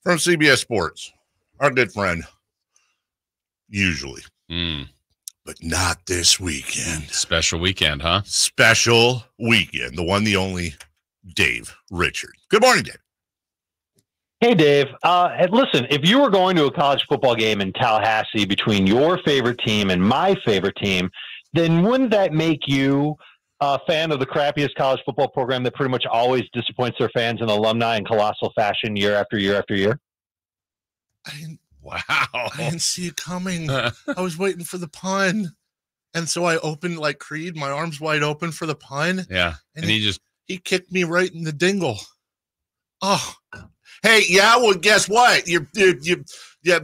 From CBS Sports, our good friend, usually. But not this weekend. Special weekend, huh? Special weekend. The one, the only, Dave Richard. Good morning, Dave. Hey, Dave. Listen, if you were going to a college football game in Tallahassee between your favorite team and my favorite team, then wouldn't that make you a fan of the crappiest college football program that pretty much always disappoints their fans and alumni in colossal fashion year after year after year? I didn't see it coming. I was waiting for the pun. And so I opened like Creed, my arms wide open for the pun. Yeah. And he kicked me right in the dingle. Oh, hey, yeah. Well, guess what? You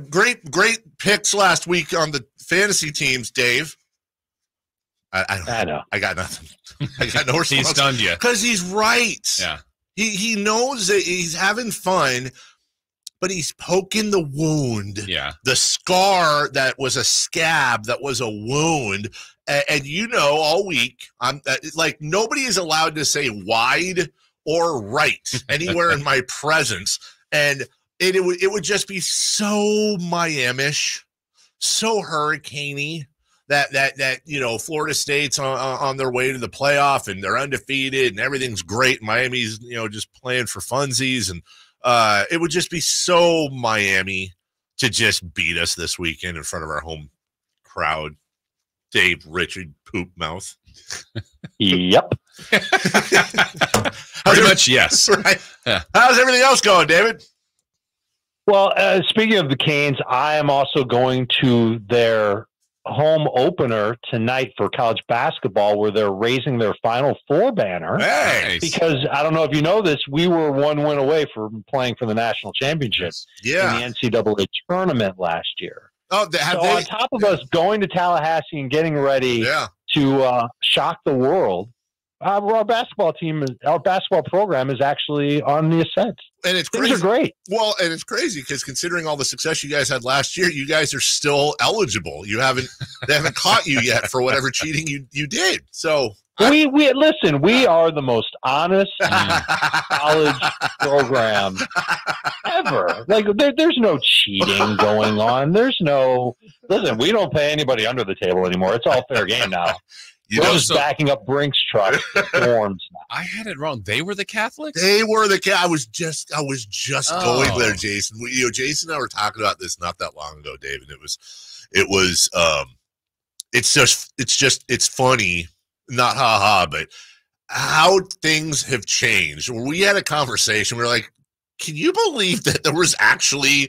great picks last week on the fantasy teams, Dave. I know. I got nothing. I got no response. He stunned you. Because he's right. Yeah. He knows that he's having fun, but he's poking the wound. Yeah. The scar that was a scab, that was a wound. And all week, I'm like, nobody is allowed to say wide or right anywhere in my presence. And it would just be so Miami-ish, so hurricane-y. That Florida State's on their way to the playoff and they're undefeated and everything's great. Miami's just playing for funsies, and it would just be so Miami to just beat us this weekend in front of our home crowd. Dave Richard Poop Mouth. Yep. Pretty much, yes. Right. Yeah. How's everything else going, David? Well, speaking of the Canes, I am also going to their home opener tonight for college basketball, where they're raising their Final Four banner. Hey. Because I don't know if you know this, we were one win away from playing for the national championship in the NCAA tournament last year. Oh, on top of us going to Tallahassee and getting ready to shock the world, our basketball program is actually on the ascent. And it's Things crazy. are great. Well, and it's crazy because considering all the success you guys had last year, you guys are still eligible. They haven't caught you yet for whatever cheating you did. So we listen. We are the most honest college program ever. Like there's no cheating going on. Listen. We don't pay anybody under the table anymore. It's all fair game now. We're just backing up Brinks truck forms now. I had it wrong. They were the Catholics? They were the I was just going there, Jason. Jason and I were talking about this not that long ago, Dave, and it's funny, not but how things have changed. We had a conversation. We were like, can you believe that there was actually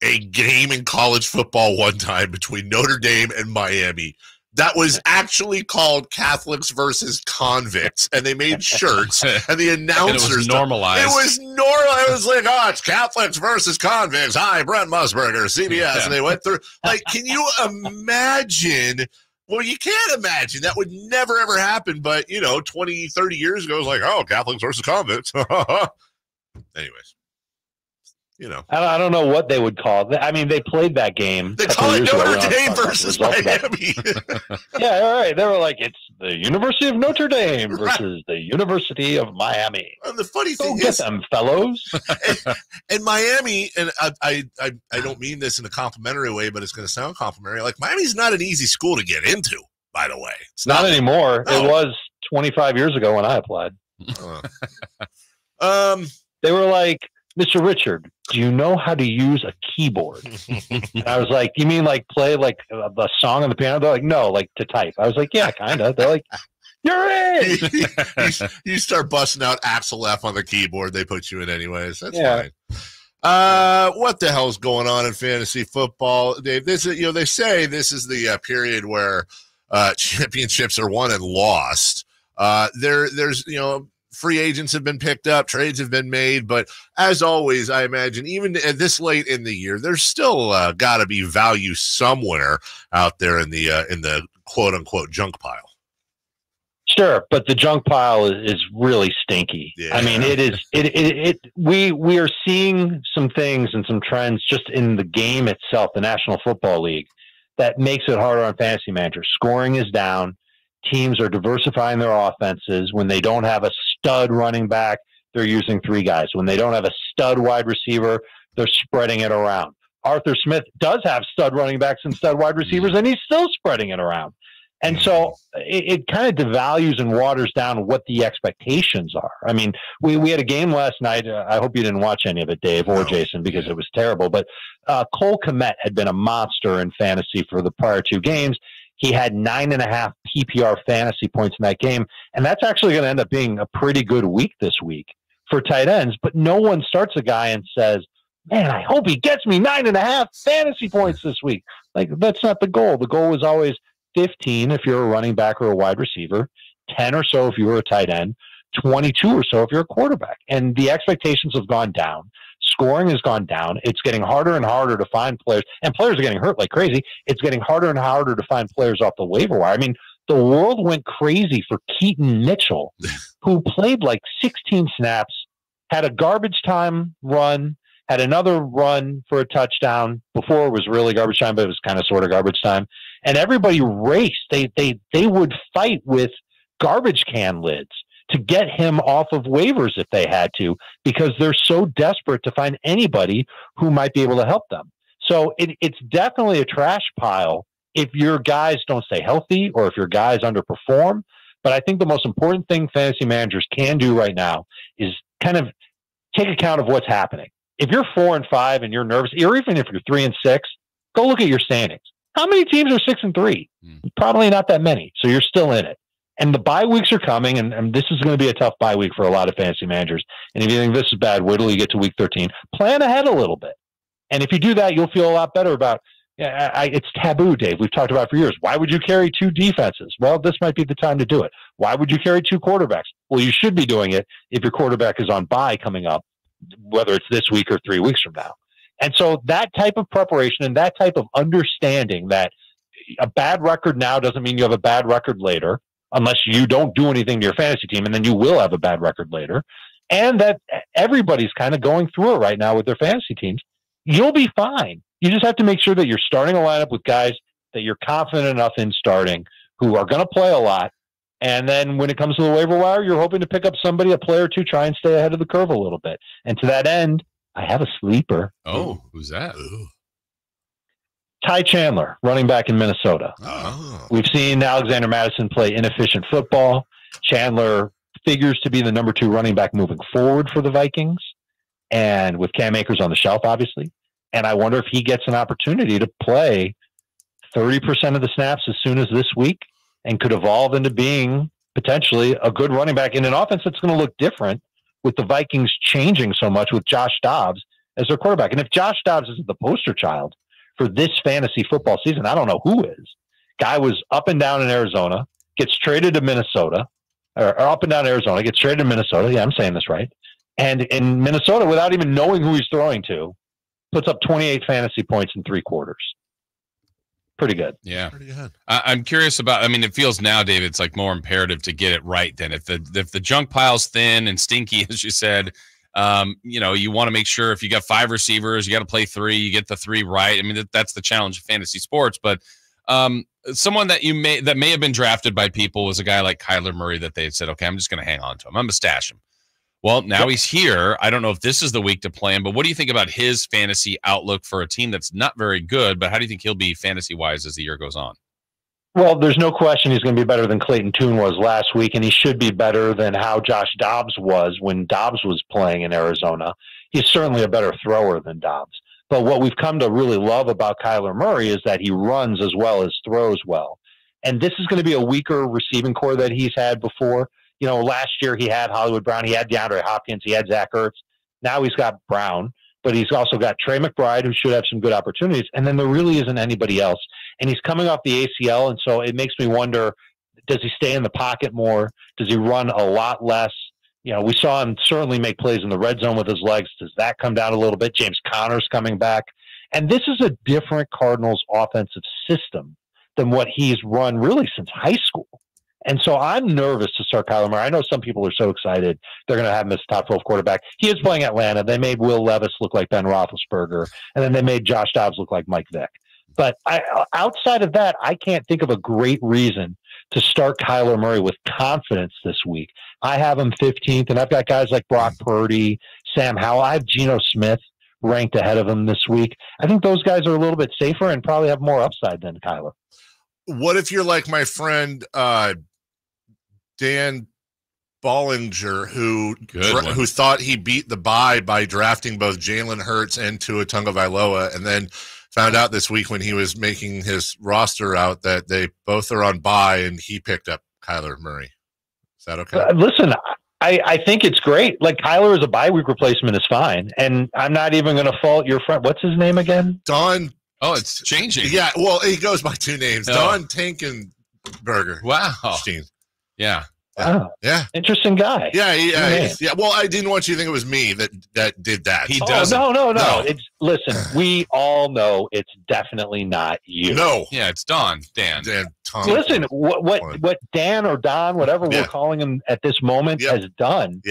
a game in college football one time between Notre Dame and Miami that was actually called Catholics versus Convicts, and they made shirts, and the announcers and it was normalized. It was normal. It was like, it's Catholics versus Convicts. Hi, Brent Musburger, CBS, and they went through. Like, can you imagine? Well, you can't imagine. That would never ever happen. But 20, 30 years ago, it was like, Catholics versus Convicts. Anyways. I don't know what they would call it. I mean, they played that game. They call it Notre Dame versus Miami. Yeah, all right. They were like, it's the University of Notre Dame versus the University of Miami. And the funny thing is, get them, fellows. And Miami, and I don't mean this in a complimentary way, but it's going to sound complimentary. Like, Miami's not an easy school to get into, by the way. It's not anymore. No. It was 25 years ago when I applied. They were like, Mr. Richard, do you know how to use a keyboard? And I was like, you mean like play like the song on the piano? They're like, no, like to type. I was like, yeah, kind of. They're like, you're in. You start busting out Axel F on the keyboard. They put you in anyways. That's fine. What the hell's going on in fantasy football, Dave? This is, they say this is the period where championships are won and lost. There's free agents have been picked up, trades have been made, but as always, I imagine even at this late in the year, there's still got to be value somewhere out there in the quote unquote junk pile. Sure, but the junk pile is really stinky. Yeah. I mean, it is. We are seeing some things and some trends just in the game itself, the National Football League, that makes it harder on fantasy managers. Scoring is down. Teams are diversifying their offenses. When they don't have a stud running back, they're using three guys. When they don't have a stud wide receiver, they're spreading it around. Arthur Smith does have stud running backs and stud wide receivers, and he's still spreading it around. And so it kind of devalues and waters down what the expectations are. I mean, we had a game last night. I hope you didn't watch any of it, Dave or Jason, because it was terrible. But Cole Kmet had been a monster in fantasy for the prior 2 games. He had 9.5 PPR fantasy points in that game. And that's actually going to end up being a pretty good week this week for tight ends. But no one starts a guy and says, man, I hope he gets me 9.5 fantasy points this week. Like, that's not the goal. The goal is always 15 if you're a running back or a wide receiver, 10 or so if you were a tight end, 22 or so if you're a quarterback. And the expectations have gone down. Scoring has gone down. It's getting harder and harder to find players, and players are getting hurt like crazy. It's getting harder and harder to find players off the waiver wire. I mean, the world went crazy for Keaton Mitchell, who played like 16 snaps, had a garbage time run, had another run for a touchdown. Before it was really garbage time, but it was kind of sort of garbage time. And everybody raced. They would fight with garbage can lids to get him off of waivers if they had to, because they're so desperate to find anybody who might be able to help them. So it's definitely a trash pile if your guys don't stay healthy or if your guys underperform. But I think the most important thing fantasy managers can do right now is kind of take account of what's happening. If you're 4 and 5 and you're nervous, or even if you're 3 and 6, go look at your standings. How many teams are 6 and 3? Probably not that many. So you're still in it. And the bye weeks are coming, and this is going to be a tough bye week for a lot of fantasy managers. And if you think this is bad, wait till you get to week 13. Plan ahead a little bit. And if you do that, you'll feel a lot better about it's taboo, Dave. We've talked about it for years. Why would you carry 2 defenses? Well, this might be the time to do it. Why would you carry 2 quarterbacks? Well, you should be doing it if your quarterback is on bye coming up, whether it's this week or 3 weeks from now. And so that type of preparation and that type of understanding that a bad record now doesn't mean you have a bad record later, unless you don't do anything to your fantasy team, and then you will have a bad record later. And that everybody's kind of going through it right now with their fantasy teams. You'll be fine. You just have to make sure that you're starting a lineup with guys that you're confident enough in starting, who are going to play a lot. And then when it comes to the waiver wire, you're hoping to pick up somebody, a player or two, try and stay ahead of the curve a little bit. And to that end, I have a sleeper. Oh, who's that? Ty Chandler, running back in Minnesota. Oh. We've seen Alexander Madison play inefficient football. Chandler figures to be the number 2 running back moving forward for the Vikings, and with Cam Akers on the shelf, obviously. And I wonder if he gets an opportunity to play 30% of the snaps as soon as this week and could evolve into being potentially a good running back in an offense that's going to look different with the Vikings changing so much with Josh Dobbs as their quarterback. And if Josh Dobbs isn't the poster child for this fantasy football season, I don't know who is. Guy was up and down in Arizona, gets traded to Minnesota, or up and down Arizona, gets traded to Minnesota. Yeah, I'm saying this right. And in Minnesota, without even knowing who he's throwing to, puts up 28 fantasy points in 3 quarters. Pretty good. Yeah. Pretty good. I'm curious about, I mean, it feels now, David, it's like more imperative to get it right than if the junk pile's thin and stinky, as you said. You want to make sure if you got 5 receivers, you got to play 3, you get the 3 right. I mean, that's the challenge of fantasy sports. But someone that may have been drafted by people was a guy like Kyler Murray that they had said, okay, I'm just going to hang on to him. I'm going to stash him. Well, now he's here. I don't know if this is the week to play him, but what do you think about his fantasy outlook for a team that's not very good, but how do you think he'll be fantasy-wise as the year goes on? Well, there's no question he's going to be better than Clayton Tune was last week, and he should be better than how Josh Dobbs was when Dobbs was playing in Arizona. He's certainly a better thrower than Dobbs. But what we've come to really love about Kyler Murray is that he runs as well as throws well. And this is going to be a weaker receiving core that he's had before. You know, last year he had Hollywood Brown, he had DeAndre Hopkins, he had Zach Ertz. Now he's got Brown, but he's also got Trey McBride, who should have some good opportunities. And then there really isn't anybody else. And he's coming off the ACL, and so it makes me wonder, does he stay in the pocket more? Does he run a lot less? You know, we saw him certainly make plays in the red zone with his legs. Does that come down a little bit? James Conner's coming back. And this is a different Cardinals offensive system than what he's run really since high school. And so I'm nervous to start Kyler Murray. I know some people are so excited they're going to have him as top 12 quarterback. He is playing Atlanta. They made Will Levis look like Ben Roethlisberger, and then they made Josh Dobbs look like Mike Vick. But outside of that, I can't think of a great reason to start Kyler Murray with confidence this week. I have him 15th, and I've got guys like Brock Purdy, Sam Howell. I have Geno Smith ranked ahead of him this week. I think those guys are a little bit safer and probably have more upside than Kyler. What if you're like my friend Dan Ballinger, who thought he beat the bye by drafting both Jalen Hurts and Tua Tagovailoa, and then found out this week when he was making his roster out that they both are on bye, and he picked up Kyler Murray. Is that okay? Listen, I think it's great. Like, Kyler as a bye week replacement is fine, and I'm not even going to fault your friend. What's his name again? Don. Oh, it's changing. Yeah, well, he goes by two names. Don Tankenberger. Wow. Yeah. Wow. Yeah. Interesting guy. Yeah. Well, I didn't want you to think it was me that did that. He does. No. Listen, we all know it's definitely not you. No. Yeah, it's Dan. Tom. Listen, what Dan or Don, whatever we're calling him at this moment, has done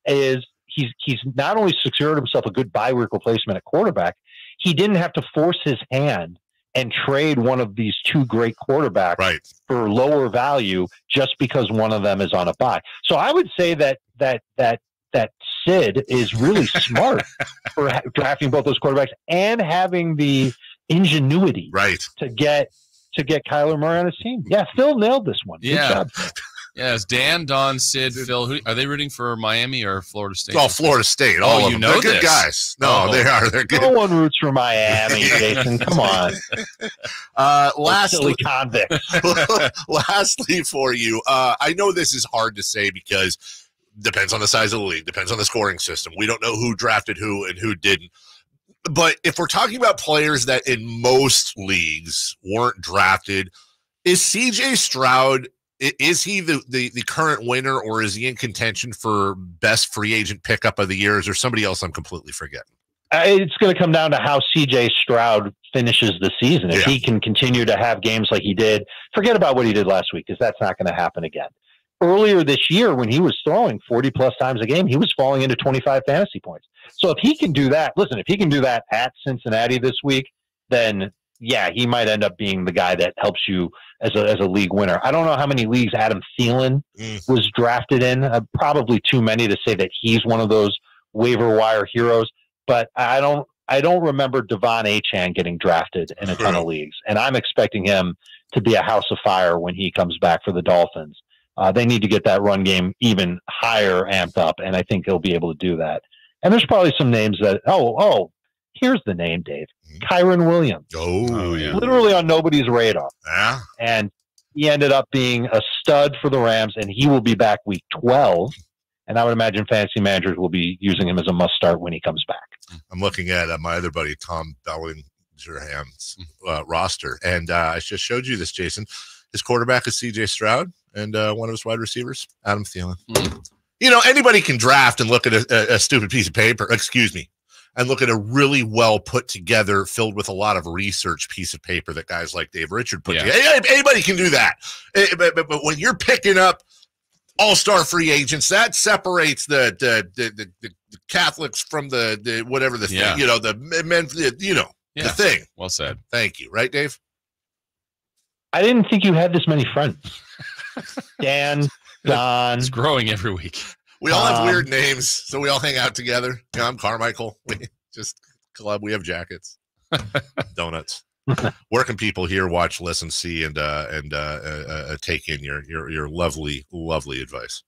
is he's not only secured himself a good bye week replacement at quarterback, he didn't have to force his hand and trade one of these two great quarterbacks for lower value just because one of them is on a bye. So I would say that Sid is really smart for drafting both those quarterbacks and having the ingenuity to get Kyler Murray on his team. Yeah, Phil nailed this one. Good job. Yeah, it's Dan, Don, Sid, Phil. Who, are they rooting for Miami or Florida State? Oh, Florida State. All you know, they're good guys. No, they are. They're good. No one roots for Miami, Jason. Come on. Lastly, convicts. Lastly, for you, I know this is hard to say because depends on the size of the league, depends on the scoring system. We don't know who drafted who and who didn't. But if we're talking about players that in most leagues weren't drafted, is CJ Stroud? Is he the current winner, or is he in contention for best free agent pickup of the year? Is there somebody else I'm completely forgetting? It's going to come down to how CJ Stroud finishes the season. If he can continue to have games like he did, forget about what he did last week, because that's not going to happen again. Earlier this year, when he was throwing 40-plus times a game, he was falling into 25 fantasy points. So if he can do that, listen, if he can do that at Cincinnati this week, then he might end up being the guy that helps you as a league winner. I don't know how many leagues Adam Thielen was drafted in. Probably too many to say that he's one of those waiver wire heroes. But I don't remember Devon Achane getting drafted in a ton of leagues, and I'm expecting him to be a house of fire when he comes back for the Dolphins. They need to get that run game even higher amped up, and I think he'll be able to do that. And there's probably some names that here's the name, Dave. Kyron Williams. Oh, yeah. Literally on nobody's radar. Yeah. And he ended up being a stud for the Rams, and he will be back week 12. And I would imagine fantasy managers will be using him as a must-start when he comes back. I'm looking at my other buddy, Tom Bellingham's roster. And I just showed you this, Jason. His quarterback is C.J. Stroud, and one of his wide receivers, Adam Thielen. You know, anybody can draft and look at a stupid piece of paper. Excuse me. And look at a really well put together, filled with a lot of research piece of paper that guys like Dave Richard put together. Anybody can do that. But when you're picking up all-star free agents, that separates the Catholics from the whatever the thing, you know, the men, the thing. Well said. Thank you. Right, Dave? I didn't think you had this many friends. Dan, Don. It's growing every week. We all have weird names, so we all hang out together. I'm Carmichael. We just club. We have jackets, donuts. Where can people hear, watch, listen, see, and take in your lovely, lovely advice?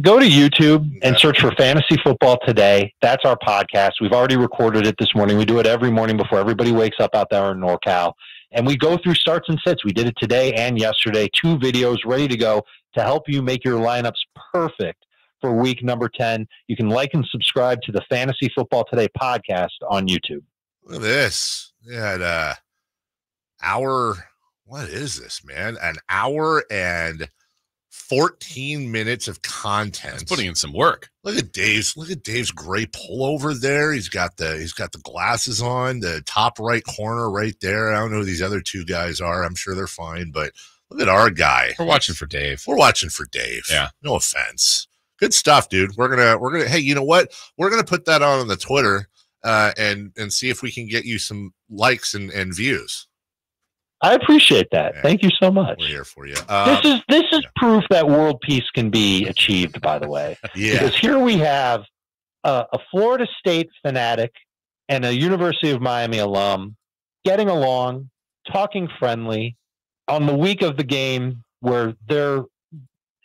Go to YouTube and search for Fantasy Football Today. That's our podcast. We've already recorded it this morning. We do it every morning before everybody wakes up out there in NorCal. And we go through starts and sits. We did it today and yesterday. 2 videos ready to go to help you make your lineups perfect for week number 10. You can like and subscribe to the Fantasy Football Today podcast on YouTube. Look at this. We had hour. What is this, man? An hour and 14 minutes of content. It's putting in some work. Look at Dave's gray pullover there. He's got the glasses on, the top right corner right there. I don't know who these other 2 guys are. I'm sure they're fine, but look at our guy. We're watching for Dave. Yeah. No offense. Good stuff, dude. We're gonna. Hey, you know what? We're gonna put that on the Twitter and see if we can get you some likes and views. I appreciate that. Thank you so much. We're here for you. This is proof that world peace can be achieved. By the way, because here we have a Florida State fanatic and a University of Miami alum getting along, talking friendly on the week of the game where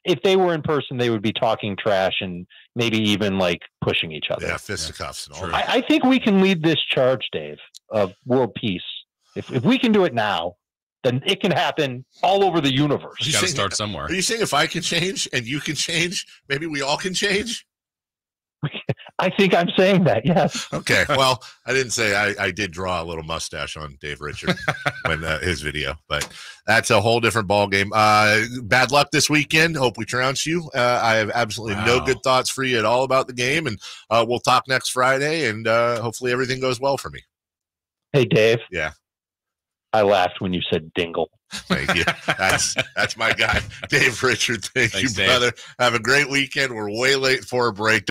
if they were in person, they would be talking trash and maybe even like pushing each other. Yeah, fisticuffs and all True. that. I think we can lead this charge, Dave, of world peace. If we can do it now, then it can happen all over the universe. You got to start somewhere. Are you saying if I can change and you can change, maybe we all can change? I think I'm saying that, yes. Okay, well, I didn't say I did draw a little mustache on Dave Richard when his video, but that's a whole different ball game. Bad luck this weekend. Hope we trounce you. I have absolutely no good thoughts for you at all about the game, and we'll talk next Friday, and hopefully everything goes well for me. Hey, Dave. Yeah. I laughed when you said dingle. Thank you. That's my guy, Dave Richard. Thanks, you, Dave. brother. Have a great weekend. We're way late for a break.